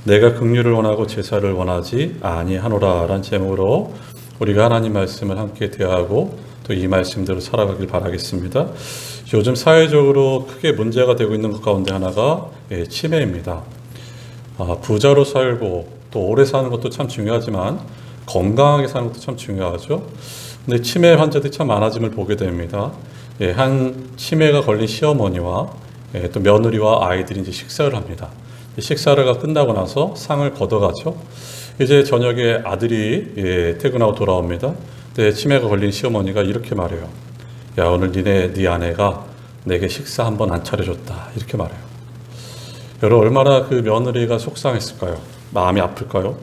내가 긍휼을 원하고 제사를 원하지 아니하노라 라는 제목으로 우리가 하나님 말씀을 함께 대하고 또 이 말씀대로 살아가길 바라겠습니다. 요즘 사회적으로 크게 문제가 되고 있는 것 가운데 하나가 치매입니다. 부자로 살고 또 오래 사는 것도 참 중요하지만 건강하게 사는 것도 참 중요하죠. 근데 치매 환자들이 참 많아짐을 보게 됩니다. 한 치매가 걸린 시어머니와 또 며느리와 아이들이 이제 식사를 합니다. 식사가 끝나고 나서 상을 걷어가죠. 이제 저녁에 아들이 퇴근하고 돌아옵니다. 근데 치매가 걸린 시어머니가 이렇게 말해요. 야, 오늘 네 아내가 내게 식사 한 번 안 차려줬다. 이렇게 말해요. 여러분, 얼마나 그 며느리가 속상했을까요? 마음이 아플까요?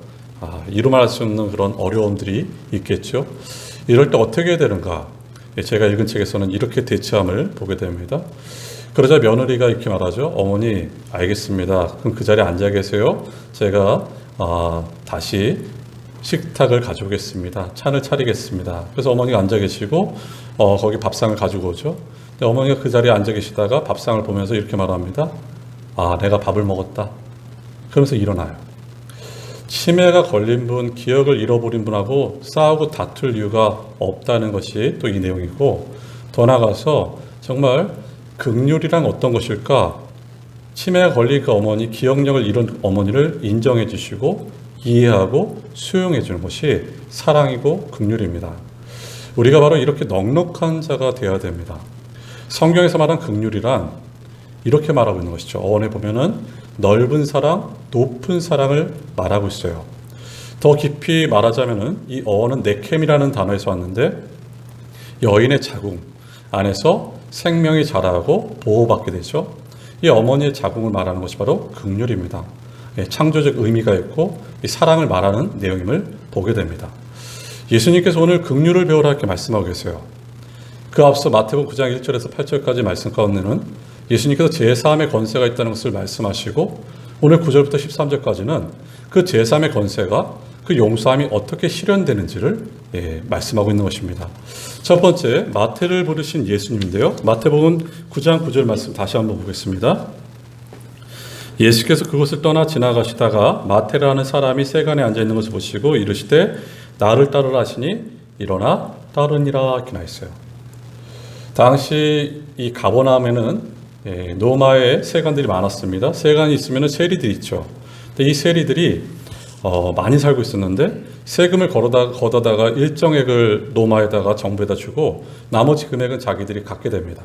이루 말할 수 없는 그런 어려움들이 있겠죠. 이럴 때 어떻게 해야 되는가? 제가 읽은 책에서는 이렇게 대처함을 보게 됩니다. 그러자 며느리가 이렇게 말하죠. 어머니, 알겠습니다. 그럼 그 자리에 앉아 계세요. 제가 다시 식탁을 가져오겠습니다. 찬을 차리겠습니다. 그래서 어머니가 앉아 계시고 거기 밥상을 가지고 오죠. 근데 어머니가 그 자리에 앉아 계시다가 밥상을 보면서 이렇게 말합니다. 내가 밥을 먹었다. 그러면서 일어나요. 치매가 걸린 분, 기억을 잃어버린 분하고 싸우고 다툴 이유가 없다는 것이 또 이 내용이고, 더 나아가서 정말 긍휼이란 어떤 것일까? 치매가 걸린 그 어머니, 기억력을 잃은 어머니를 인정해 주시고 이해하고 수용해 주는 것이 사랑이고 긍휼입니다. 우리가 바로 이렇게 넉넉한 자가 되어야 됩니다. 성경에서 말한 긍휼이란 이렇게 말하고 있는 것이죠. 어원에 보면은 넓은 사랑, 높은 사랑을 말하고 있어요. 더 깊이 말하자면은 이 어원은 네켐이라는 단어에서 왔는데 여인의 자궁 안에서 생명이 자라고 보호받게 되죠. 이 어머니의 자궁을 말하는 것이 바로 긍휼입니다. 창조적 의미가 있고 이 사랑을 말하는 내용임을 보게 됩니다. 예수님께서 오늘 긍휼을 배우라 이렇게 말씀하고 계세요. 그 앞서 마태복음 9장 1절에서 8절까지 말씀 가운데는 예수님께서 제3의 권세가 있다는 것을 말씀하시고 오늘 9절부터 13절까지는 그 제3의 권세가 그 용서함이 어떻게 실현되는지를 말씀하고 있는 것입니다. 첫 번째, 마태를 부르신 예수님인데요. 마태복음 9장 9절 말씀 다시 한번 보겠습니다. 예수께서 그곳을 떠나 지나가시다가 마태라는 사람이 세간에 앉아있는 것을 보시고 이르시되 나를 따르라 하시니 일어나 따르니라 이렇게 나와 있어요. 당시 이 가버나움에는 노마의 세간들이 많았습니다. 세간이 있으면 세리들이 있죠. 근데 이 세리들이 많이 살고 있었는데 세금을 걷어다가 일정액을 노마에다가 정부에다 주고 나머지 금액은 자기들이 갖게 됩니다.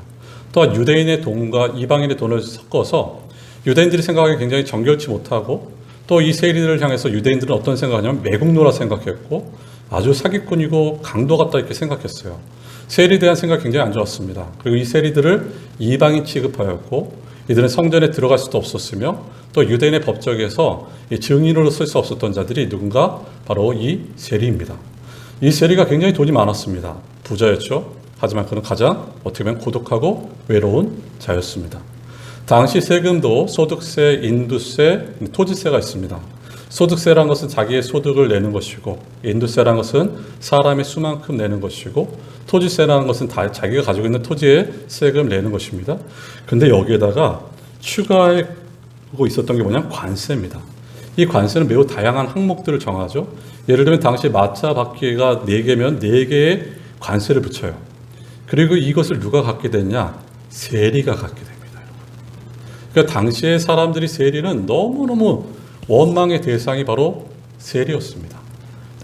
또한 유대인의 돈과 이방인의 돈을 섞어서 유대인들이 생각하기에 굉장히 정결치 못하고 또 이 세리들을 향해서 유대인들은 어떤 생각하냐면 매국노라 생각했고 아주 사기꾼이고 강도 같다 이렇게 생각했어요. 세리에 대한 생각이 굉장히 안 좋았습니다. 그리고 이 세리들을 이방인 취급하였고 이들은 성전에 들어갈 수도 없었으며 또 유대인의 법적에서 증인으로 쓸 수 없었던 자들이 누군가 바로 이 세리입니다. 이 세리가 굉장히 돈이 많았습니다. 부자였죠. 하지만 그는 가장 어떻게 보면 고독하고 외로운 자였습니다. 당시 세금도 소득세, 인두세, 토지세가 있습니다. 소득세란 것은 자기의 소득을 내는 것이고 인두세란 것은 사람의 수만큼 내는 것이고 토지세라는 것은 다 자기가 가지고 있는 토지에 세금을 내는 것입니다. 근데 여기에다가 추가하고 있었던 게 뭐냐면 관세입니다. 이 관세는 매우 다양한 항목들을 정하죠. 예를 들면 당시 마차 바퀴가 4개면 4개의 관세를 붙여요. 그리고 이것을 누가 갖게 됐냐? 세리가 갖게 됩니다. 그러니까 당시의 사람들이 세리는 너무너무 원망의 대상이 바로 세리였습니다.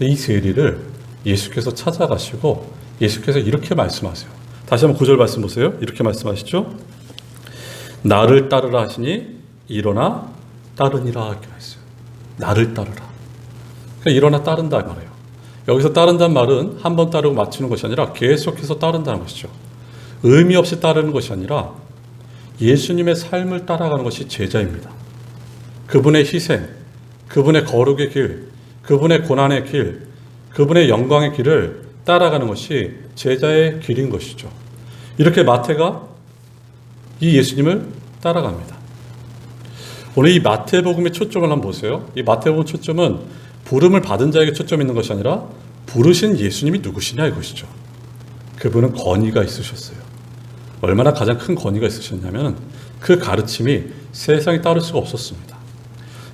이 세리를 예수께서 찾아가시고 예수께서 이렇게 말씀하세요. 다시 한번 9절 말씀 보세요. 이렇게 말씀하시죠. 나를 따르라 하시니 일어나 따르니라 이렇게 했어요. 나를 따르라. 그러니까 일어나 따른다 말이에요. 여기서 따른다는 말은 한 번 따르고 마치는 것이 아니라 계속해서 따른다는 것이죠. 의미 없이 따르는 것이 아니라 예수님의 삶을 따라가는 것이 제자입니다. 그분의 희생, 그분의 거룩의 길, 그분의 고난의 길, 그분의 영광의 길을 따라가는 것이 제자의 길인 것이죠. 이렇게 마태가 이 예수님을 따라갑니다. 오늘 이 마태복음의 초점을 한번 보세요. 이 마태복음 초점은 부름을 받은 자에게 초점이 있는 것이 아니라 부르신 예수님이 누구시냐 이것이죠. 그분은 권위가 있으셨어요. 얼마나 가장 큰 권위가 있으셨냐면 그 가르침이 세상에 따를 수가 없었습니다.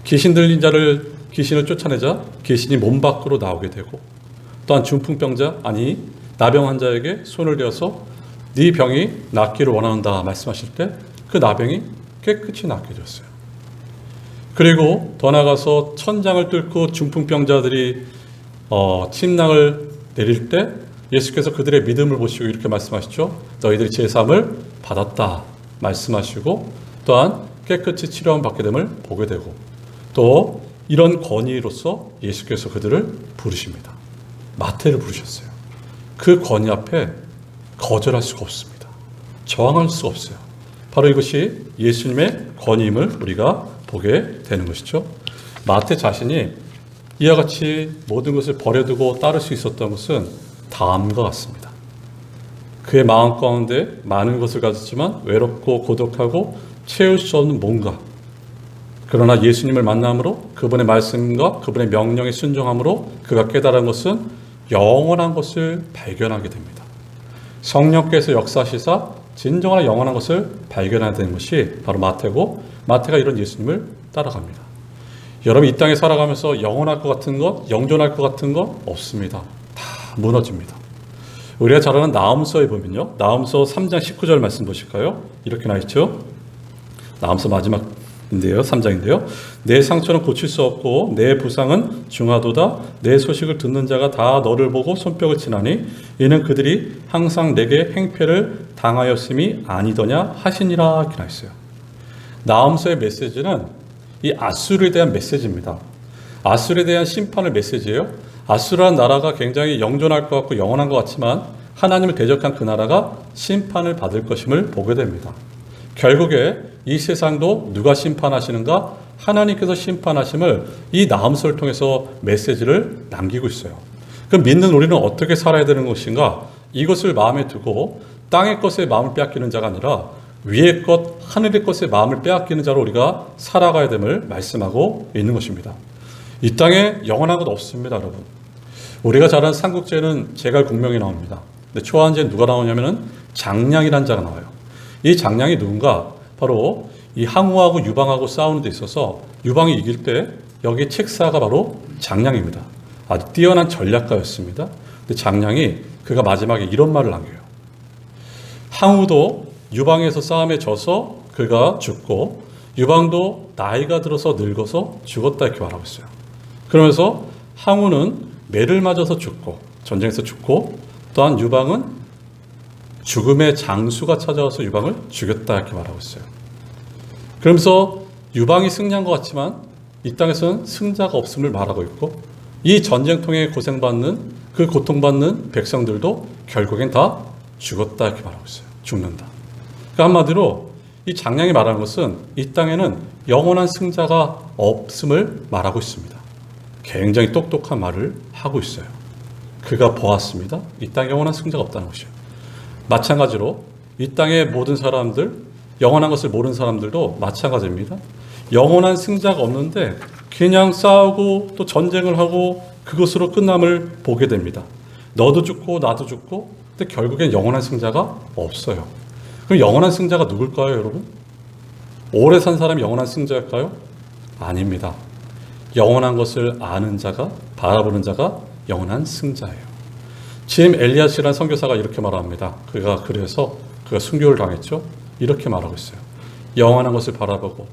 귀신 들린 자를 귀신을 쫓아내자 귀신이 몸 밖으로 나오게 되고, 또한 중풍병자 아니 나병 환자에게 손을 대어서 네 병이 낫기를 원한다 말씀하실 때 그 나병이 깨끗이 낫게 되었어요. 그리고 더 나아가서 천장을 뚫고 중풍병자들이 침낭을 내릴 때 예수께서 그들의 믿음을 보시고 이렇게 말씀하시죠. 너희들이 제사함을 받았다 말씀하시고, 또한 깨끗이 치료함을 받게 됨을 보게 되고, 또 이런 권위로서 예수께서 그들을 부르십니다. 마태를 부르셨어요. 그 권위 앞에 거절할 수가 없습니다. 저항할 수가 없어요. 바로 이것이 예수님의 권위임을 우리가 보게 되는 것이죠. 마태 자신이 이와 같이 모든 것을 버려두고 따를 수 있었던 것은 다음과 같습니다. 그의 마음 가운데 많은 것을 가졌지만 외롭고 고독하고 채울 수 없는 뭔가, 그러나 예수님을 만남으로 그분의 말씀과 그분의 명령에 순종함으로 그가 깨달은 것은 영원한 것을 발견하게 됩니다. 성령께서 역사하시사 진정한 영원한 것을 발견하게 되는 것이 바로 마태고, 마태가 이런 예수님을 따라갑니다. 여러분, 이 땅에 살아가면서 영원할 것 같은 것, 영존할 것 같은 것 없습니다. 다 무너집니다. 우리가 잘 아는 나훔서에 보면요, 나훔서 3장 19절 말씀 보실까요? 이렇게 나있죠. 나훔서 마지막인데요, 3장인데요. 내 상처는 고칠 수 없고 내 부상은 중하도다. 내 소식을 듣는 자가 다 너를 보고 손뼉을 치나니 이는 그들이 항상 내게 행패를 당하였음이 아니더냐 하시니라. 이렇게 나있어요. 나훔서의 메시지는 이 아수르에 대한 메시지입니다. 아수르에 대한 심판의 메시지예요. 아수르라는 나라가 굉장히 영존할 것 같고 영원한 것 같지만 하나님을 대적한 그 나라가 심판을 받을 것임을 보게 됩니다. 결국에 이 세상도 누가 심판하시는가? 하나님께서 심판하심을 이 나훔서를 통해서 메시지를 남기고 있어요. 그럼 믿는 우리는 어떻게 살아야 되는 것인가? 이것을 마음에 두고 땅의 것에 마음을 빼앗기는 자가 아니라 위의 것, 하늘의 것에 마음을 빼앗기는 자로 우리가 살아가야 됨을 말씀하고 있는 것입니다. 이 땅에 영원한 것 없습니다, 여러분. 우리가 잘 아는 삼국지에는 제갈 공명이 나옵니다. 근데 초안지에 누가 나오냐면은 장량이라는 자가 나와요. 이 장량이 누군가? 바로 이 항우하고 유방하고 싸우는 데 있어서 유방이 이길 때 여기 책사가 바로 장량입니다. 아주 뛰어난 전략가였습니다. 근데 장량이 그가 마지막에 이런 말을 남겨요. 항우도 유방에서 싸움에 져서 그가 죽고 유방도 나이가 들어서 늙어서 죽었다 이렇게 말하고 있어요. 그러면서 항우는 매를 맞아서 죽고 전쟁에서 죽고, 또한 유방은 죽음의 장수가 찾아와서 유방을 죽였다 이렇게 말하고 있어요. 그러면서 유방이 승리한 것 같지만 이 땅에서는 승자가 없음을 말하고 있고, 이 전쟁통에 고생받는 그 고통받는 백성들도 결국엔 다 죽었다 이렇게 말하고 있어요. 죽는다. 그러니까 한마디로 이 장량이 말하는 것은 이 땅에는 영원한 승자가 없음을 말하고 있습니다. 굉장히 똑똑한 말을 하고 있어요. 그가 보았습니다. 이 땅에 영원한 승자가 없다는 것이에요. 마찬가지로 이 땅의 모든 사람들, 영원한 것을 모르는 사람들도 마찬가지입니다. 영원한 승자가 없는데 그냥 싸우고 또 전쟁을 하고 그것으로 끝남을 보게 됩니다. 너도 죽고 나도 죽고, 근데 결국엔 영원한 승자가 없어요. 그럼 영원한 승자가 누굴까요, 여러분? 오래 산 사람이 영원한 승자일까요? 아닙니다. 영원한 것을 아는 자가, 바라보는 자가 영원한 승자예요. 짐 엘리아스라는 선교사가 이렇게 말합니다. 그가 순교를 당했죠. 이렇게 말하고 있어요. 영원한 것을 바라보고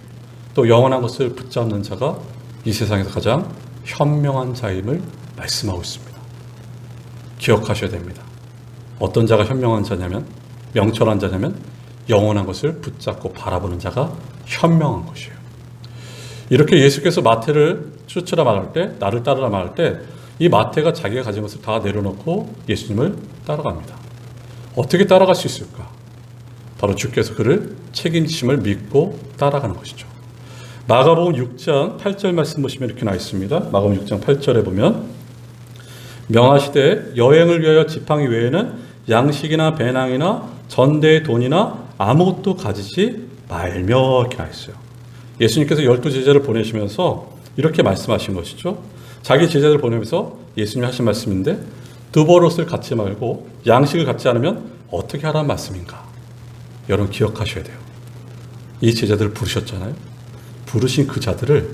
또 영원한 것을 붙잡는 자가 이 세상에서 가장 현명한 자임을 말씀하고 있습니다. 기억하셔야 됩니다. 어떤 자가 현명한 자냐면, 명철한 자냐면 영원한 것을 붙잡고 바라보는 자가 현명한 것이에요. 이렇게 예수께서 마태를 쫓으라 말할 때, 나를 따르라 말할 때 이 마태가 자기가 가진 것을 다 내려놓고 예수님을 따라갑니다. 어떻게 따라갈 수 있을까? 바로 주께서 그를 책임지심을 믿고 따라가는 것이죠. 마가복음 6장 8절 말씀 보시면 이렇게 나와 있습니다. 마가복음 6장 8절에 보면 명하시되 여행을 위하여 지팡이 외에는 양식이나 배낭이나 전대의 돈이나 아무것도 가지지 말며 이렇게 나와 있어요. 예수님께서 12제자를 보내시면서 이렇게 말씀하신 것이죠. 자기 제자들 보내면서 예수님이 하신 말씀인데, 두 버릇을 갖지 말고 양식을 갖지 않으면 어떻게 하라는 말씀인가? 여러분 기억하셔야 돼요. 이 제자들을 부르셨잖아요. 부르신 그 자들을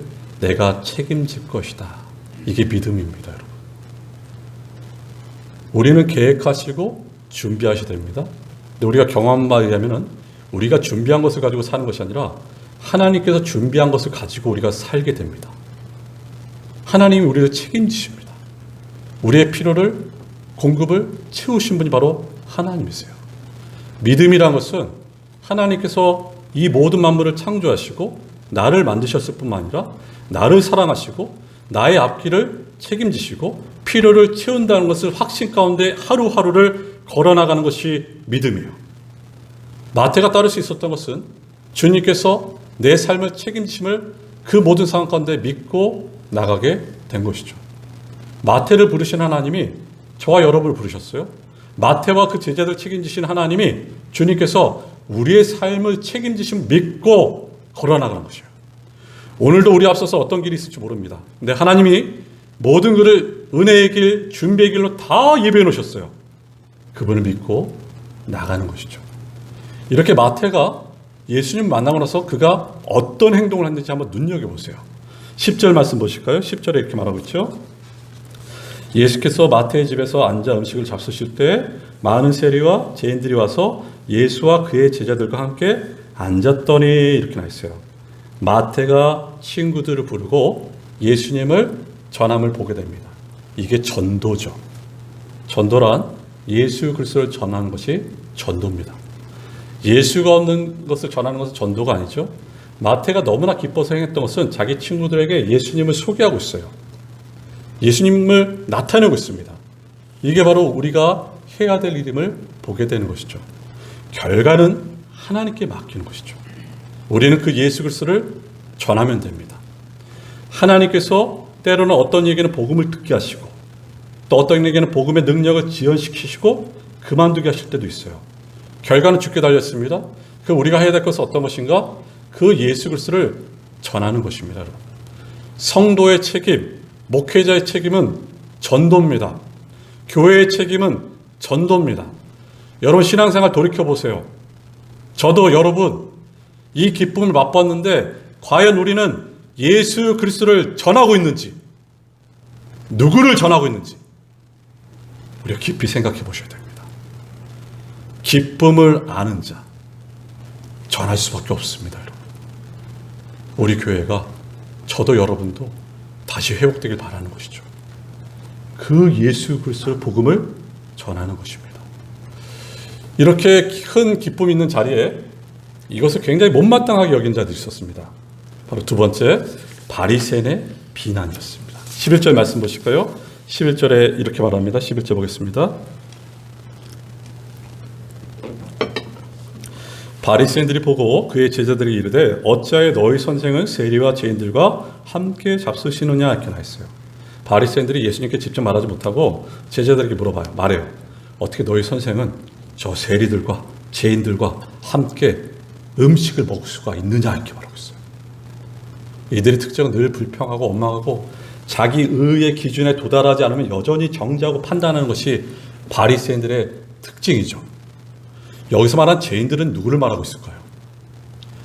내가 책임질 것이다. 이게 믿음입니다, 여러분. 우리는 계획하시고 준비하셔야 됩니다. 근데 우리가 경험한 바에 의하면 우리가 준비한 것을 가지고 사는 것이 아니라 하나님께서 준비한 것을 가지고 우리가 살게 됩니다. 하나님이 우리를 책임지십니다. 우리의 필요를, 공급을 채우신 분이 바로 하나님이세요. 믿음이란 것은 하나님께서 이 모든 만물을 창조하시고 나를 만드셨을 뿐만 아니라 나를 사랑하시고 나의 앞길을 책임지시고 필요를 채운다는 것을 확신 가운데 하루하루를 걸어나가는 것이 믿음이에요. 마태가 따를 수 있었던 것은 주님께서 내 삶을 책임지심을 그 모든 상황 가운데 믿고 나가게 된 것이죠. 마태를 부르신 하나님이 저와 여러분을 부르셨어요. 마태와 그 제자들 책임지신 하나님이 주님께서 우리의 삶을 책임지심 믿고 걸어나가는 것이에요. 오늘도 우리 앞서서 어떤 길이 있을지 모릅니다. 근데 하나님이 모든 것을 은혜의 길, 준비의 길로 다 예배해 놓으셨어요. 그분을 믿고 나가는 것이죠. 이렇게 마태가 예수님 만나고 나서 그가 어떤 행동을 했는지 한번 눈여겨보세요. 10절 말씀 보실까요? 10절에 이렇게 말하고 있죠. 예수께서 마태의 집에서 앉아 음식을 잡수실 때 많은 세리와 죄인들이 와서 예수와 그의 제자들과 함께 앉았더니 이렇게 나와 있어요. 마태가 친구들을 부르고 예수님을 전함을 보게 됩니다. 이게 전도죠. 전도란 예수 그리스도를 전하는 것이 전도입니다. 예수가 없는 것을 전하는 것은 전도가 아니죠. 마태가 너무나 기뻐서 행했던 것은 자기 친구들에게 예수님을 소개하고 있어요. 예수님을 나타내고 있습니다. 이게 바로 우리가 해야 될 일임을 보게 되는 것이죠. 결과는 하나님께 맡기는 것이죠. 우리는 그 예수 그리스도를 전하면 됩니다. 하나님께서 때로는 어떤 얘기는 복음을 듣게 하시고 또 어떤 얘기는 복음의 능력을 지연시키시고 그만두게 하실 때도 있어요. 결과는 죽게 달렸습니다. 그 우리가 해야 될 것은 어떤 것인가? 그 예수 그리스도를 전하는 것입니다. 여러분. 성도의 책임, 목회자의 책임은 전도입니다. 교회의 책임은 전도입니다. 여러분 신앙생활 돌이켜보세요. 저도 여러분 이 기쁨을 맛봤는데 과연 우리는 예수 그리스도를 전하고 있는지, 누구를 전하고 있는지 우리가 깊이 생각해 보셔야 됩니다. 기쁨을 아는 자 전할 수밖에 없습니다. 여러분. 우리 교회가 저도 여러분도 다시 회복되길 바라는 것이죠. 그 예수 그리스도의 복음을 전하는 것입니다. 이렇게 큰 기쁨이 있는 자리에 이것을 굉장히 못마땅하게 여긴 자들이 있었습니다. 바로 두 번째, 바리새인의 비난이었습니다. 11절 말씀 보실까요? 11절에 이렇게 말합니다. 11절 보겠습니다. 바리새인들이 보고 그의 제자들이 이르되 어찌하여 너희 선생은 세리와 죄인들과 함께 잡수시느냐 이렇게 나있어요. 바리새인들이 예수님께 직접 말하지 못하고 제자들에게 물어봐요. 말해요. 어떻게 너희 선생은 저 세리들과 죄인들과 함께 음식을 먹을 수가 있느냐 이렇게 말하고 있어요. 이들의 특징은 늘 불평하고 원망하고 자기 의의 기준에 도달하지 않으면 여전히 정죄하고 판단하는 것이 바리새인들의 특징이죠. 여기서 말한 죄인들은 누구를 말하고 있을까요?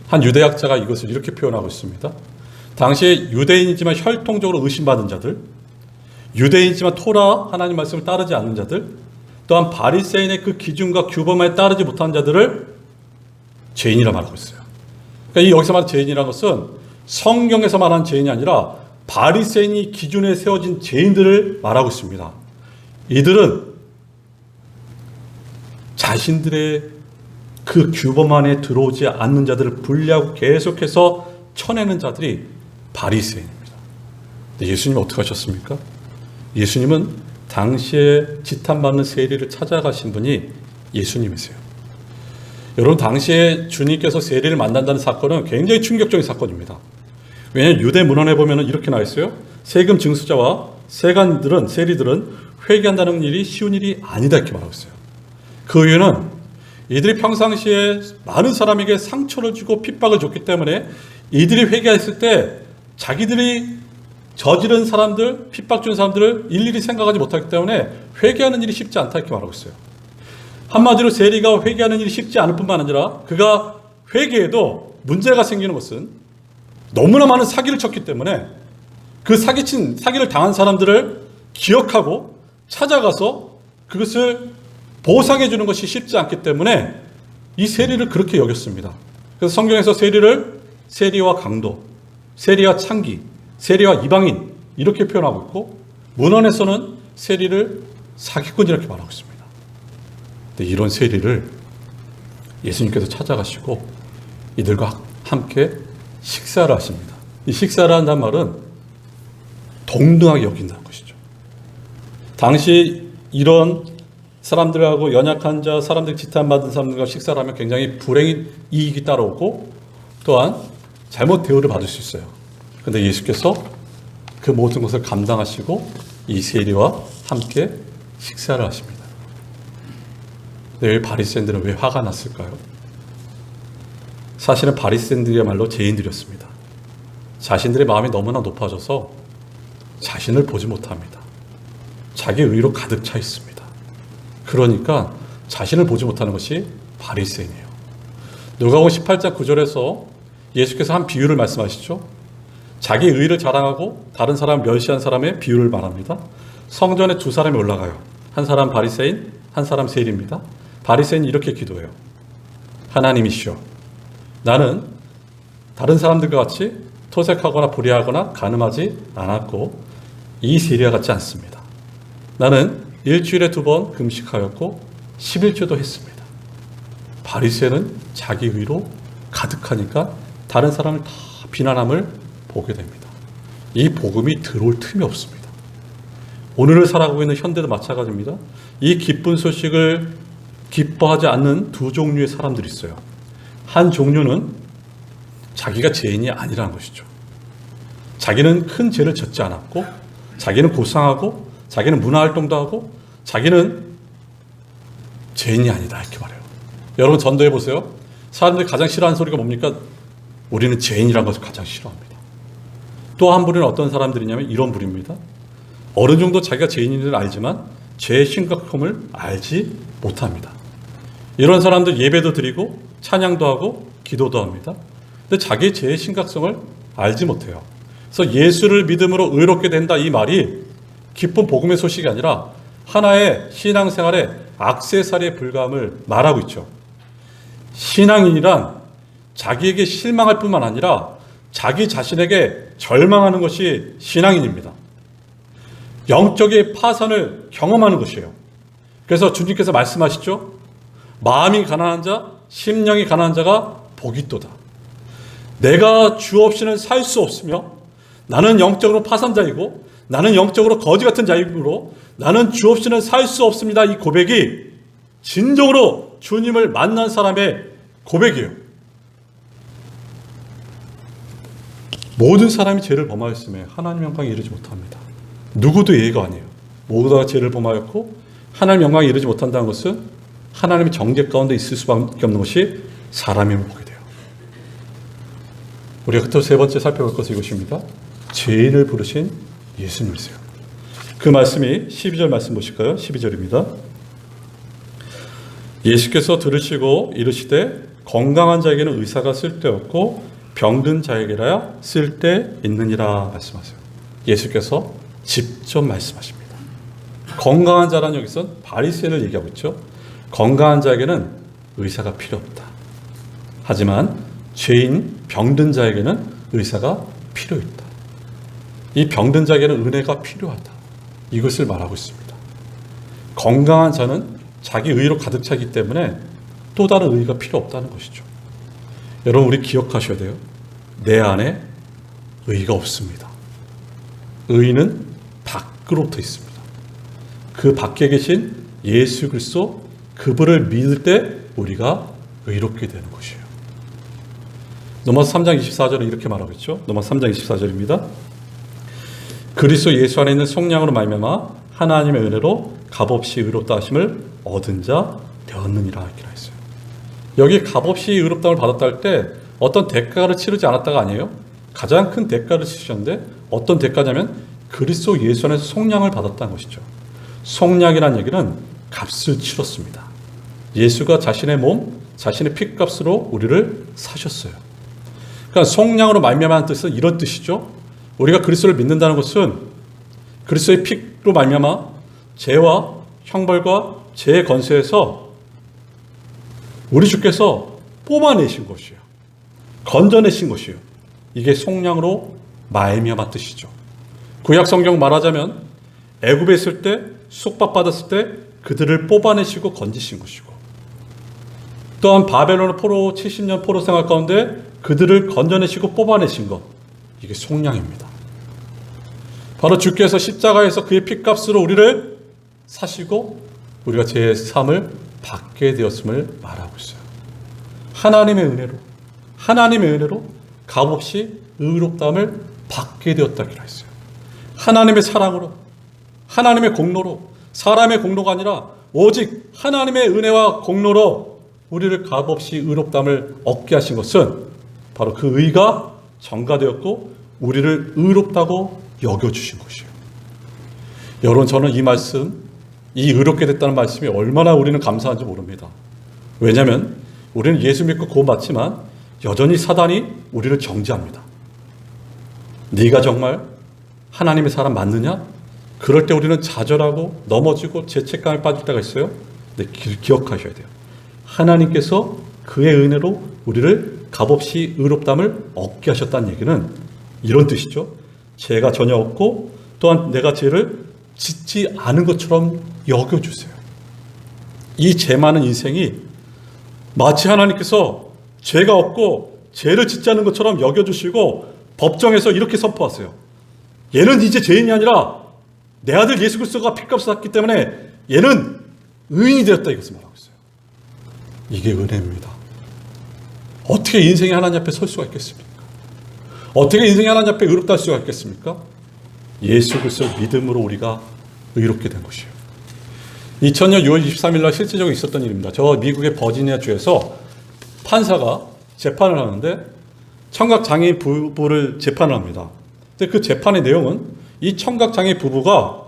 한 유대학자가 이것을 이렇게 표현하고 있습니다. 당시에 유대인이지만 혈통적으로 의심받은 자들, 유대인이지만 토라 하나님 말씀을 따르지 않는 자들, 또한 바리새인의 그 기준과 규범에 따르지 못한 자들을 죄인이라 말하고 있어요. 그러니까 이 여기서 말한 죄인이라는 것은 성경에서 말하는 죄인이 아니라 바리새인이 기준에 세워진 죄인들을 말하고 있습니다. 이들은 자신들의 그 규범 안에 들어오지 않는 자들을 분리하고 계속해서 쳐내는 자들이 바리새인입니다. 근데 예수님은 어떻게 하셨습니까? 예수님은 당시에 지탄받는 세리를 찾아가신 분이 예수님이세요. 여러분 당시에 주님께서 세리를 만난다는 사건은 굉장히 충격적인 사건입니다. 왜냐하면 유대 문헌에 보면 이렇게 나와 있어요. 세금 징수자와 세리들은 회개한다는 일이 쉬운 일이 아니다 이렇게 말하고 있어요. 그 이유는 이들이 평상시에 많은 사람에게 상처를 주고 핍박을 줬기 때문에 이들이 회개했을 때 자기들이 저지른 사람들, 핍박 준 사람들을 일일이 생각하지 못하기 때문에 회개하는 일이 쉽지 않다 이렇게 말하고 있어요. 한마디로 세리가 회개하는 일이 쉽지 않을 뿐만 아니라 그가 회개해도 문제가 생기는 것은 너무나 많은 사기를 쳤기 때문에 그 사기를 당한 사람들을 기억하고 찾아가서 그것을 보상해 주는 것이 쉽지 않기 때문에 이 세리를 그렇게 여겼습니다. 그래서 성경에서 세리를 세리와 강도, 세리와 창기, 세리와 이방인 이렇게 표현하고 있고, 문헌에서는 세리를 사기꾼 이렇게 말하고 있습니다. 근데 이런 세리를 예수님께서 찾아가시고 이들과 함께 식사를 하십니다. 이 식사를 한다는 말은 동등하게 여긴다는 것이죠. 당시 이런 사람들하고 연약한 자, 사람들 지탄받은 사람들과 식사를 하면 굉장히 불행한 이익이 따라오고 또한 잘못 대우를 받을 수 있어요. 그런데 예수께서 그 모든 것을 감당하시고 이 세리와 함께 식사를 하십니다. 왜 바리새인들은 왜 화가 났을까요? 사실은 바리새인들이야말로 죄인들이었습니다. 자신들의 마음이 너무나 높아져서 자신을 보지 못합니다. 자기 의로 가득 차 있습니다. 그러니까 자신을 보지 못하는 것이 바리새인이에요. 누가복음 18장 9절에서 예수께서 한 비유를 말씀하시죠. 자기 의를 자랑하고 다른 사람을 멸시한 사람의 비유를 말합니다. 성전에 두 사람이 올라가요. 한 사람 바리새인, 한 사람 세리입니다. 바리새인이 이렇게 기도해요. 하나님이시여, 나는 다른 사람들과 같이 토색하거나 불의하거나 간음하지 않았고 이 세리와 같지 않습니다. 나는 일주일에 2번 금식하였고 11조도 했습니다. 바리새인은 자기 의로 가득하니까 다른 사람을 다 비난함을 보게 됩니다. 이 복음이 들어올 틈이 없습니다. 오늘을 살아가고 있는 현대도 마찬가지입니다. 이 기쁜 소식을 기뻐하지 않는 두 종류의 사람들이 있어요. 한 종류는 자기가 죄인이 아니라는 것이죠. 자기는 큰 죄를 졌지 않았고, 자기는 고상하고, 자기는 문화활동도 하고, 자기는 죄인이 아니다 이렇게 말해요. 여러분 전도해 보세요. 사람들이 가장 싫어하는 소리가 뭡니까? 우리는 죄인이라는 것을 가장 싫어합니다. 또 한 부류는 어떤 사람들이냐면 이런 부류입니다. 어느 정도 자기가 죄인인 줄 알지만 죄의 심각함을 알지 못합니다. 이런 사람들 예배도 드리고 찬양도 하고 기도도 합니다. 근데 자기의 죄의 심각성을 알지 못해요. 그래서 예수를 믿음으로 의롭게 된다 이 말이 기쁜 복음의 소식이 아니라 하나의 신앙생활의 액세서리에 불과함을 말하고 있죠. 신앙인이란 자기에게 실망할 뿐만 아니라 자기 자신에게 절망하는 것이 신앙인입니다. 영적인 파산을 경험하는 것이에요. 그래서 주님께서 말씀하시죠. 마음이 가난한 자, 심령이 가난한 자가 복이 있도다. 내가 주 없이는 살 수 없으며 나는 영적으로 파산자이고 나는 영적으로 거지 같은 자이므로 나는 주 없이는 살 수 없습니다. 이 고백이 진정으로 주님을 만난 사람의 고백이에요. 모든 사람이 죄를 범하였음에 하나님 영광에 이르지 못합니다. 누구도 예의가 아니에요. 모두가 죄를 범하였고 하나님 영광에 이르지 못한다는 것은 하나님의 정죄 가운데 있을 수밖에 없는 것이 사람임을 보게 돼요. 우리가 끝으로 세 번째 살펴볼 것은 이것입니다. 죄인을 부르신 예수님이세요. 그 말씀이 12절 말씀 보실까요? 12절입니다. 예수께서 들으시고 이르시되 건강한 자에게는 의사가 쓸데없고 병든 자에게라야 쓸데있느니라 말씀하세요. 예수께서 직접 말씀하십니다. 건강한 자란 여기서 바리새인을 얘기하고 있죠. 건강한 자에게는 의사가 필요 없다. 하지만 죄인 병든 자에게는 의사가 필요 있다. 이 병든 자에게는 은혜가 필요하다. 이것을 말하고 있습니다. 건강한 자는 자기 의로 가득 차기 때문에 또 다른 의가 필요 없다는 것이죠. 여러분 우리 기억하셔야 돼요. 내 안에 의가 없습니다. 의는 밖으로부터 있습니다. 그 밖에 계신 예수 그리스도 그분을 믿을 때 우리가 의롭게 되는 것이에요. 로마서 3장 24절은 이렇게 말하고 있죠. 로마서 3장 24절입니다. 그리스도 예수 안에 있는 속량으로 말미암아 하나님의 은혜로 값없이 의롭다 하심을 얻은 자 되었느니라 이렇게 했어요. 여기 값없이 의롭다함을 받았다 할 때 어떤 대가를 치르지 않았다가 아니에요. 가장 큰 대가를 치르셨는데 어떤 대가냐면 그리스도 예수 안에서 속량을 받았다는 것이죠. 속량이라는 얘기는 값을 치렀습니다. 예수가 자신의 몸, 자신의 피값으로 우리를 사셨어요. 그러니까 속량으로 말미암아는 뜻은 이런 뜻이죠. 우리가 그리스도를 믿는다는 것은 그리스도의 피로 말미암아 죄와 형벌과 죄의 권세에서 우리 주께서 뽑아내신 것이에요. 건져내신 것이에요. 이게 속량으로 말미암아 뜻이죠. 구약 성경 말하자면 애굽에 있을 때 속박받았을 때 그들을 뽑아내시고 건지신 것이고, 또한 바벨론 포로 70년 포로 생활 가운데 그들을 건져내시고 뽑아내신 것, 이게 속량입니다. 바로 주께서 십자가에서 그의 피값으로 우리를 사시고 우리가 죄의 삶을 받게 되었음을 말하고 있어요. 하나님의 은혜로 값없이 의롭다함을 받게 되었다기로 했어요. 하나님의 사랑으로, 하나님의 공로로, 사람의 공로가 아니라 오직 하나님의 은혜와 공로로 우리를 값없이 의롭다함을 얻게 하신 것은 바로 그 의가 전가되었고 우리를 의롭다고 여겨주신 것이에요. 여러분, 저는 이 말씀, 이 의롭게 됐다는 말씀이 얼마나 우리는 감사한지 모릅니다. 왜냐하면 우리는 예수 믿고 구원받지만 여전히 사단이 우리를 정죄합니다. 네가 정말 하나님의 사람 맞느냐? 그럴 때 우리는 좌절하고 넘어지고 죄책감에 빠질 때가 있어요. 근데 기억하셔야 돼요. 하나님께서 그의 은혜로 우리를 값없이 의롭다함을 얻게 하셨다는 얘기는 이런 뜻이죠. 죄가 전혀 없고 또한 내가 죄를 짓지 않은 것처럼 여겨주세요. 이 죄 많은 인생이 마치 하나님께서 죄가 없고 죄를 짓지 않은 것처럼 여겨주시고 법정에서 이렇게 선포하세요. 얘는 이제 죄인이 아니라 내 아들 예수 그리스도가 피값을 샀기 때문에 얘는 의인이 되었다, 이것을 말하고 있어요. 이게 은혜입니다. 어떻게 인생이 하나님 앞에 설 수가 있겠습니까? 어떻게 인생이 하나님 앞에 의롭다 할 수가 있겠습니까? 예수 그리스도를 믿음으로 우리가 의롭게 된 것이에요. 2000년 6월 23일 날 실제적으로 있었던 일입니다. 저 미국의 버지니아 주에서 판사가 재판을 하는데 청각 장애인 부부를 재판을 합니다. 근데 그 재판의 내용은 이 청각 장애인 부부가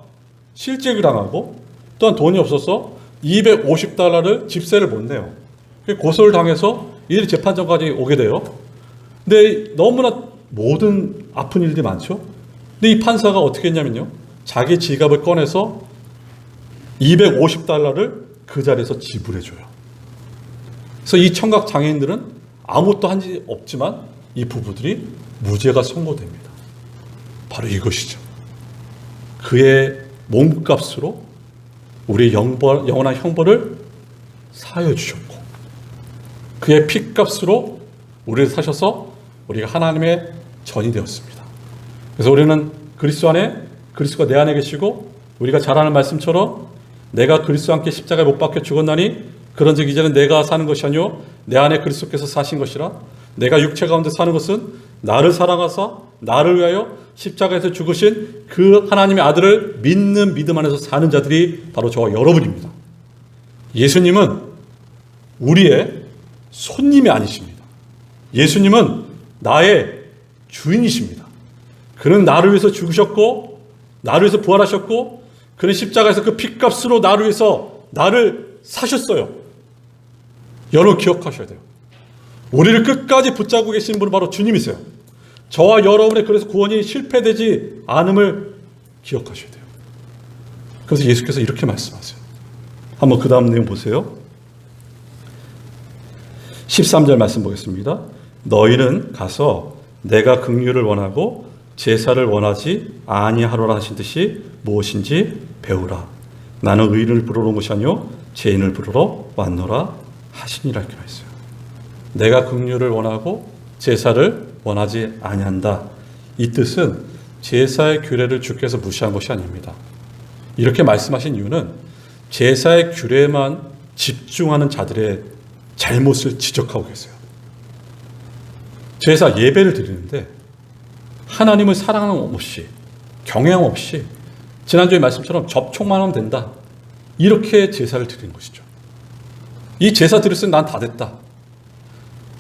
실직을 당하고 또한 돈이 없어서 $250를 집세를 못 내요. 고소를 당해서 이들이 재판정까지 오게 돼요. 근데 너무나 모든 아픈 일들이 많죠. 근데 이 판사가 어떻게 했냐면요, 자기 지갑을 꺼내서 $250를 그 자리에서 지불해줘요. 그래서 이 청각 장애인들은 아무것도 한 지 없지만 이 부부들이 무죄가 선고됩니다. 바로 이것이죠. 그의 몸값으로 우리의 영원한 형벌을 사하여 주셨고, 그의 피값으로 우리를 사셔서 우리가 하나님의 전이 되었습니다. 그래서 우리는 그리스도 안에, 그리스도가 내 안에 계시고 우리가 잘 아는 말씀처럼 내가 그리스도와 함께 십자가에 못 박혀 죽었나니 그런즉 이제는 내가 사는 것이 아니요 내 안에 그리스도께서 사신 것이라. 내가 육체 가운데 사는 것은 나를 사랑하사 나를 위하여 십자가에서 죽으신 그 하나님의 아들을 믿는 믿음 안에서 사는 자들이 바로 저와 여러분입니다. 예수님은 우리의 손님이 아니십니다. 예수님은 나의 주인이십니다. 그는 나를 위해서 죽으셨고 나를 위해서 부활하셨고 그는 십자가에서 그 피값으로 나를 위해서 나를 사셨어요. 여러분 기억하셔야 돼요. 우리를 끝까지 붙잡고 계신 분은 바로 주님이세요. 저와 여러분의 그래서 구원이 실패되지 않음을 기억하셔야 돼요. 그래서 예수께서 이렇게 말씀하세요. 한번 그 다음 내용 보세요. 13절 말씀 보겠습니다. 너희는 가서 내가 긍휼을 원하고 제사를 원하지 아니하노라 하신 듯이 무엇인지 배우라. 나는 의인을 부르러 온 것이 아니요 죄인을 부르러 왔노라 하시니라 이렇게 말했어요. 내가 긍휼을 원하고 제사를 원하지 아니한다. 이 뜻은 제사의 규례를 주께서 무시한 것이 아닙니다. 이렇게 말씀하신 이유는 제사의 규례만 집중하는 자들의 잘못을 지적하고 계세요. 제사 예배를 드리는데 하나님을 사랑함 없이 경외함 없이 지난주에 말씀처럼 접촉만 하면 된다. 이렇게 제사를 드리는 것이죠. 이 제사 드렸으면 난 다 됐다.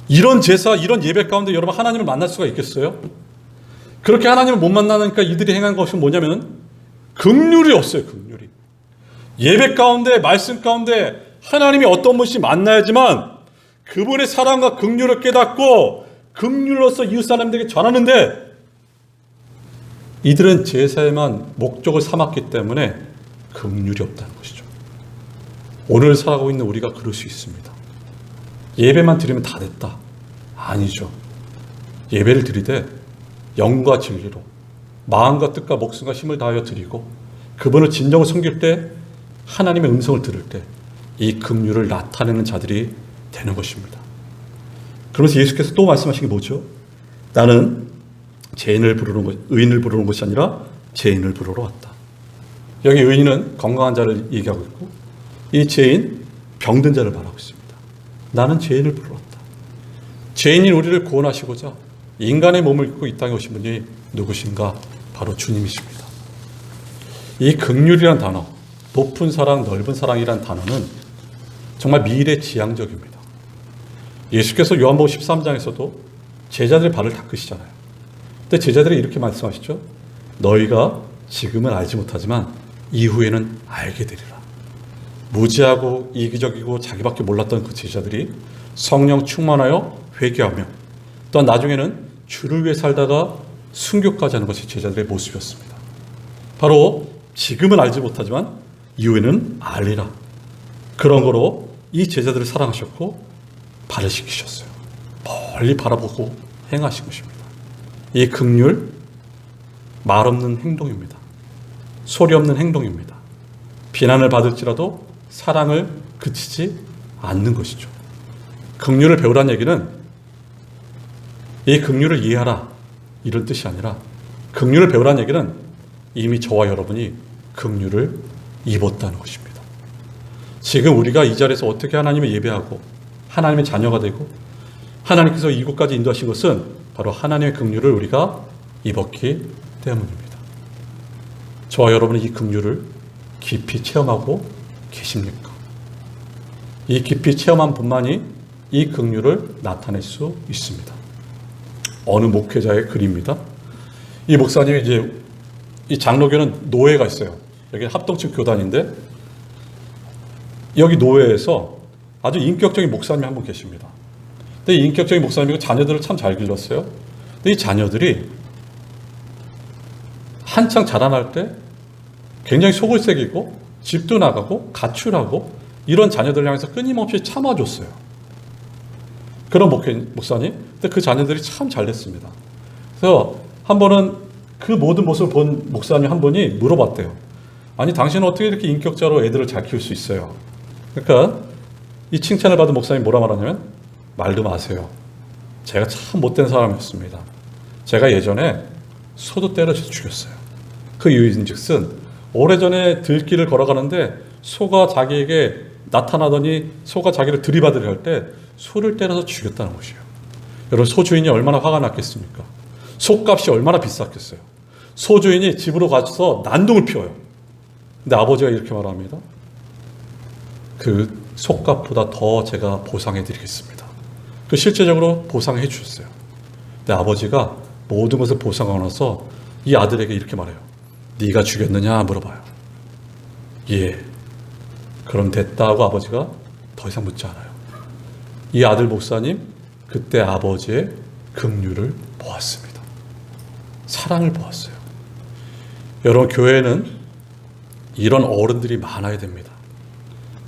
이런 제사, 이런 예배 가운데 여러분 하나님을 만날 수가 있겠어요? 그렇게 하나님을 못 만나니까 이들이 행한 것은 뭐냐면 긍휼이 없어요. 긍휼이. 예배 가운데, 말씀 가운데 하나님이 어떤 분인지 만나야지만 그분의 사랑과 긍휼을 깨닫고 긍휼로서 이웃 사람들에게 전하는데 이들은 제사에만 목적을 삼았기 때문에 긍휼이 없다는 것이죠. 오늘 살아가고 있는 우리가 그럴 수 있습니다. 예배만 드리면 다 됐다. 아니죠. 예배를 드리되 영과 진리로 마음과 뜻과 목숨과 힘을 다하여 드리고 그분을 진정으로 섬길 때 하나님의 음성을 들을 때 이 긍휼을 나타내는 자들이 되는 것입니다. 그러면서 예수께서 또 말씀하신 게 뭐죠? 나는 의인을 부르는 것이 아니라 죄인을 부르러 왔다. 여기 의인은 건강한 자를 얘기하고 있고 이 죄인 병든 자를 말하고 있습니다. 나는 죄인을 부르러 왔다. 죄인인 우리를 구원하시고자 인간의 몸을 입고 이 땅에 오신 분이 누구신가? 바로 주님이십니다. 이 긍휼이란 단어, 높은 사랑, 넓은 사랑이란 단어는 정말 미래지향적입니다. 예수께서 요한복음 13장에서도 제자들의 발을 닦으시잖아요. 근데 제자들이 이렇게 말씀하시죠. 너희가 지금은 알지 못하지만 이후에는 알게 되리라. 무지하고 이기적이고 자기밖에 몰랐던 그 제자들이 성령 충만하여 회개하며 또한 나중에는 주를 위해 살다가 순교까지 하는 것이 제자들의 모습이었습니다. 바로 지금은 알지 못하지만 이후에는 알리라. 그런 거로 이 제자들을 사랑하셨고 발을 씻기셨어요. 멀리 바라보고 행하신 것입니다. 이 긍휼, 말 없는 행동입니다. 소리 없는 행동입니다. 비난을 받을지라도 사랑을 그치지 않는 것이죠. 긍휼을 배우라는 얘기는 이 긍휼을 이해하라 이런 뜻이 아니라 긍휼을 배우라는 얘기는 이미 저와 여러분이 긍휼을 입었다는 것입니다. 지금 우리가 이 자리에서 어떻게 하나님을 예배하고 하나님의 자녀가 되고 하나님께서 이곳까지 인도하신 것은 바로 하나님의 긍휼을 우리가 입었기 때문입니다. 저와 여러분은 이 긍휼을 깊이 체험하고 계십니까? 이 깊이 체험한 분만이 이 긍휼을 나타낼 수 있습니다. 어느 목회자의 글입니다. 이 목사님이 이제 이 장로교는 노회가 있어요. 여기 합동측 교단인데 여기 노회에서 아주 인격적인 목사님이 한 분 계십니다. 근데 이 인격적인 목사님이 자녀들을 참 잘 길렀어요. 근데 이 자녀들이 한창 자라날 때 굉장히 속을 새기고 집도 나가고 가출하고 이런 자녀들을 향해서 끊임없이 참아줬어요. 그런 목사님. 근데 그 자녀들이 참 잘 됐습니다. 그래서 한 번은 그 모든 모습을 본 목사님 한 분이 물어봤대요. 아니 당신은 어떻게 이렇게 인격자로 애들을 잘 키울 수 있어요? 그러니까 이 칭찬을 받은 목사님이 뭐라 말하냐면 말도 마세요. 제가 참 못된 사람이었습니다. 제가 예전에 소도 때려서 죽였어요. 그 이유인즉슨 오래전에 들길을 걸어가는데 소가 자기에게 나타나더니 소가 자기를 들이받으려 할 때 소를 때려서 죽였다는 것이에요. 여러분 소 주인이 얼마나 화가 났겠습니까? 소값이 얼마나 비쌌겠어요. 소 주인이 집으로 가서 난동을 피워요. 근데 아버지가 이렇게 말합니다. 그 속값보다 더 제가 보상해 드리겠습니다. 그 실제적으로 보상해 주셨어요. 근데 아버지가 모든 것을 보상하고 나서 이 아들에게 이렇게 말해요. 네가 죽였느냐 물어봐요. 예. 그럼 됐다고 아버지가 더 이상 묻지 않아요. 이 아들 목사님 그때 아버지의 긍휼을 보았습니다. 사랑을 보았어요. 여러분 교회는 이런 어른들이 많아야 됩니다.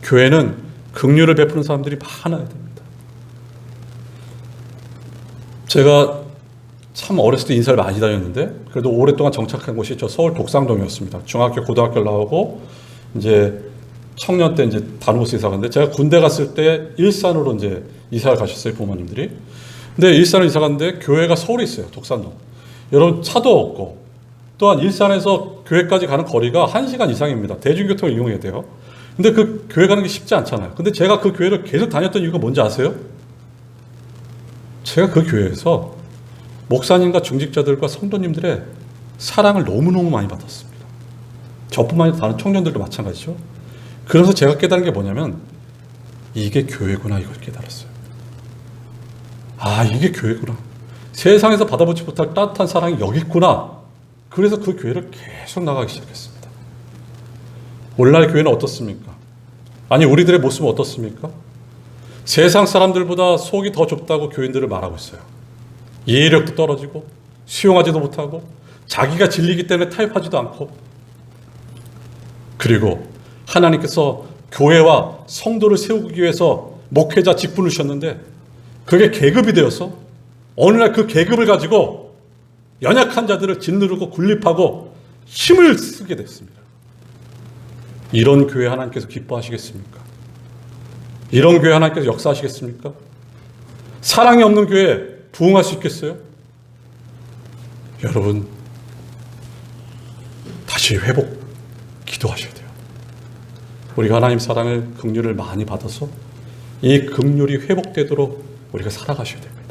교회는 긍휼을 베푸는 사람들이 많아야 됩니다. 제가 참 어렸을 때 인사를 많이 다녔는데 그래도 오랫동안 정착한 곳이 저 서울 독상동이었습니다. 중학교, 고등학교를 나오고 이제 청년 때 이제 다른 곳에 이사 갔는데 제가 군대 갔을 때 일산으로 이제 이사를 가셨어요, 부모님들이. 근데 일산으로 이사 갔는데 교회가 서울에 있어요, 독산동. 여러분 차도 없고 또한 일산에서 교회까지 가는 거리가 1시간 이상입니다. 대중교통을 이용해야 돼요. 근데 그 교회 가는 게 쉽지 않잖아요. 근데 제가 그 교회를 계속 다녔던 이유가 뭔지 아세요? 제가 그 교회에서 목사님과 중직자들과 성도님들의 사랑을 너무너무 많이 받았습니다. 저뿐만 아니라 다른 청년들도 마찬가지죠. 그래서 제가 깨달은 게 뭐냐면 이게 교회구나 이걸 깨달았어요. 아 이게 교회구나. 세상에서 받아보지 못할 따뜻한 사랑이 여기 있구나. 그래서 그 교회를 계속 나가기 시작했습니다. 오늘날 교회는 어떻습니까? 아니 우리들의 모습은 어떻습니까? 세상 사람들보다 속이 더 좁다고 교인들을 말하고 있어요. 이해력도 떨어지고 수용하지도 못하고 자기가 진리이기 때문에 타협하지도 않고, 그리고 하나님께서 교회와 성도를 세우기 위해서 목회자 직분을 주셨는데 그게 계급이 되어서 어느 날 그 계급을 가지고 연약한 자들을 짓누르고 군립하고 힘을 쓰게 됐습니다. 이런 교회 하나님께서 기뻐하시겠습니까? 이런 교회 하나님께서 역사하시겠습니까? 사랑이 없는 교회에 부흥할 수 있겠어요? 여러분, 다시 회복 기도하셔야 돼요. 우리가 하나님 사랑을, 긍휼을 많이 받아서 이 긍휼이 회복되도록 우리가 살아가셔야 됩니다.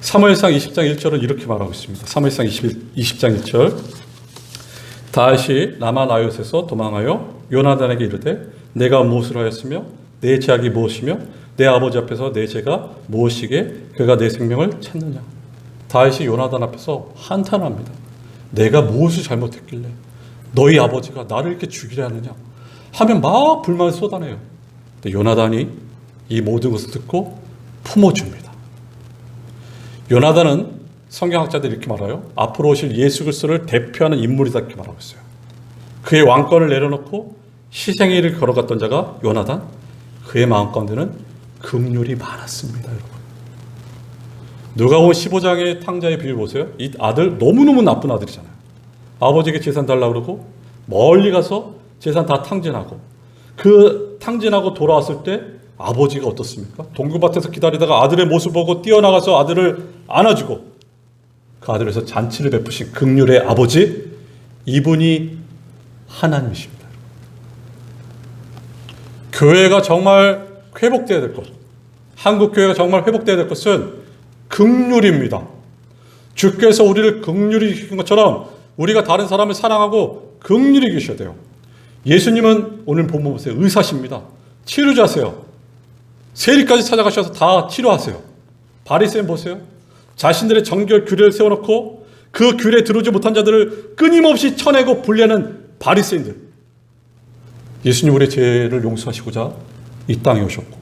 사무엘상 20장 1절은 이렇게 말하고 있습니다. 사무엘상 20장 1절. 다시 라마 나요스에서 도망하여 요나단에게 이르되 내가 무엇을 하였으며 내 죄악이 무엇이며 내 아버지 앞에서 내 죄가 무엇이게 그가 내 생명을 찾느냐. 다시 요나단 앞에서 한탄합니다. 내가 무엇을 잘못했길래 너희 아버지가 나를 이렇게 죽이려 하느냐 하면 막 불만을 쏟아내요. 근데 요나단이 이 모든 것을 듣고 품어줍니다. 요나단은 성경학자들이 이렇게 말해요. 앞으로 오실 예수 그리스도를 대표하는 인물이다 이렇게 말하고 있어요. 그의 왕권을 내려놓고 희생의 일을 걸어갔던 자가 요나단. 그의 마음 가운데는 긍휼이 많았습니다. 여러분, 누가복음 15장의 탕자의 비유 보세요. 이 아들 너무너무 나쁜 아들이잖아요. 아버지에게 재산 달라고 그러고 멀리 가서 재산 다 탕진하고, 그 탕진하고 돌아왔을 때 아버지가 어떻습니까? 동굴밭에서 기다리다가 아들의 모습 보고 뛰어나가서 아들을 안아주고 그 아들에서 잔치를 베푸신 긍휼의 아버지, 이분이 하나님이십니다. 교회가 정말 회복되어야 될 것, 한국 교회가 정말 회복되어야 될 것은 긍휼입니다. 주께서 우리를 긍휼히 계신 것처럼 우리가 다른 사람을 사랑하고 긍휼히 계셔야 돼요. 예수님은 오늘 본문 보세요. 의사십니다. 치료자세요. 세리까지 찾아가셔서 다 치료하세요. 바리새인 보세요. 자신들의 정결 규례를 세워놓고 그 규례에 들어오지 못한 자들을 끊임없이 쳐내고 분리하는 바리새인들. 예수님 우리의 죄를 용서하시고자 이 땅에 오셨고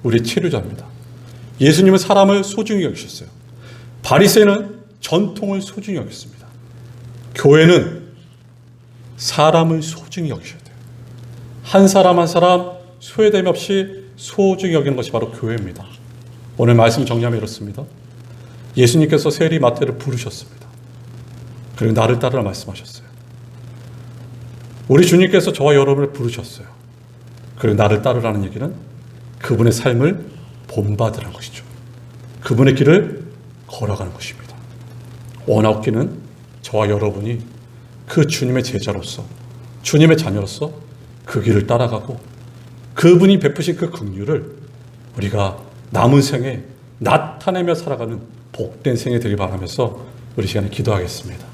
우리의 치료자입니다. 예수님은 사람을 소중히 여기셨어요. 바리새인은 전통을 소중히 여겼습니다. 교회는 사람을 소중히 여기셔야 돼요. 한 사람 한 사람 소외됨 없이 소중히 여기는 것이 바로 교회입니다. 오늘 말씀 정리하면 이렇습니다. 예수님께서 세리 마태를 부르셨습니다. 그리고 나를 따르라 말씀하셨어요. 우리 주님께서 저와 여러분을 부르셨어요. 그리고 나를 따르라는 얘기는 그분의 삶을 본받으라는 것이죠. 그분의 길을 걸어가는 것입니다. 원하옵기는 저와 여러분이 그 주님의 제자로서, 주님의 자녀로서 그 길을 따라가고 그분이 베푸신 그 긍휼을 우리가 남은 생에 나타내며 살아가는 복된 생이 되길 바라면서 우리 시간에 기도하겠습니다.